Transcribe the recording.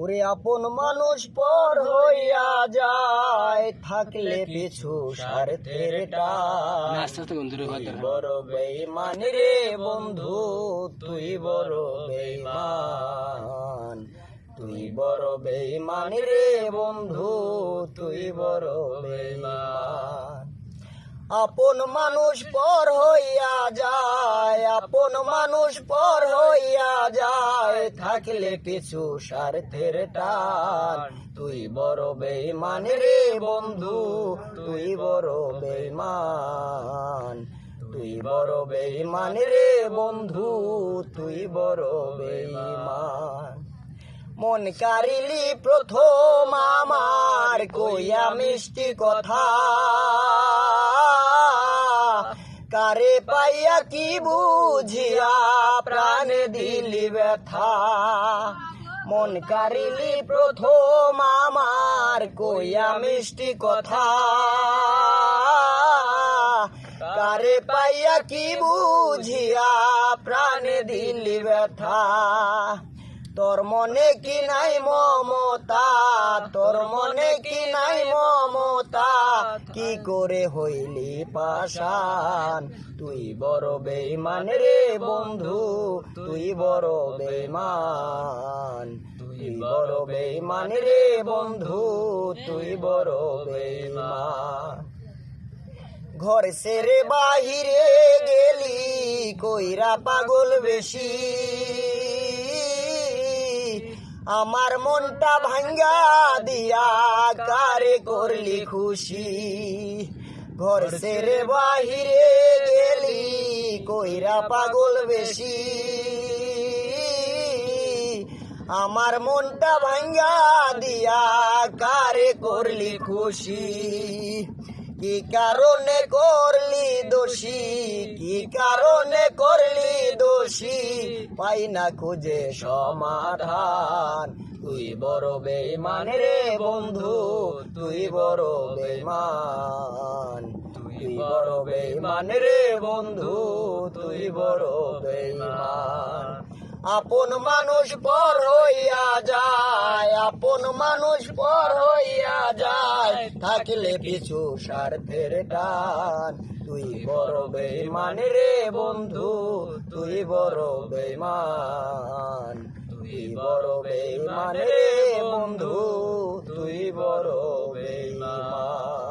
ওরে আপন মানুষ পর হইয়া যায়, থাকলে পিছু স্বার্থের টান। তুই বড় বেঈমান রে বন্ধু, তুই বড় বেঈমান, তুই বড় বেঈমান রে বন্ধু, তুই বড় বেঈমান। আপন মানুষ পর হইয়া যায়, আপন মানুষ পর হইয়া যায়, থাকলে পিছু স্বার্থের টান। তুই বড় বেঈমান রে বন্ধু, তুই বড় বেঈমান, তুই বড় বেঈমান রে বন্ধু, তুই বড় বেঈমান। মন কারিলি প্রথম আমার কইয়া মিষ্টি কথা, কারে পাইয়া কি বুঝিয়া প্রাণে দিলি ব্যথা। মন কারিলি প্রথম আমার কইয়া মিষ্টি কথা, কারে পাইয়া কি বুঝিয়া প্রাণে দিলি ব্যথা। তোর মনে কি নাই মমতা, তোর মনে কি নাই মমতা, কি করে হইলি পাষাণ। তুই বড় বেঈমান রে বন্ধু, তুই বড় বেঈমান, তুই বড় বেঈমান রে বন্ধু, তুই বড় বেঈমান। ঘর সেরে বাহিরে গেলি কইরা পাগল বেশি, আমার মনটা ভাঙ্গা দিয়া কারে করলি খুশি। ঘর সেরে বাহিরে গেলি কইরা পাগল বেশি, আমার মনটা ভাঙ্গা দিয়া কারে করলি খুশি। কি কারণে করলি দোষী, কি কারণে করলি দোষী, পাই না খুঁজে সমাধান। তুই বড় বেঈমান রে বন্ধু, তুই বড় বেঈমান, তুই বড় বেঈমান রে বন্ধু, তুই বড় বেঈমান। আপন মানুষ পর হইয়া যায়, আপন মানুষ পর হইয়া যায়, থাকলে পিছু স্বার্থের টান। তুই বড় বেঈমান রে বন্ধু, তুই বড় বেঈমান, তুই বড় বেঈমান রে বন্ধু, তুই বড় বেঈমান।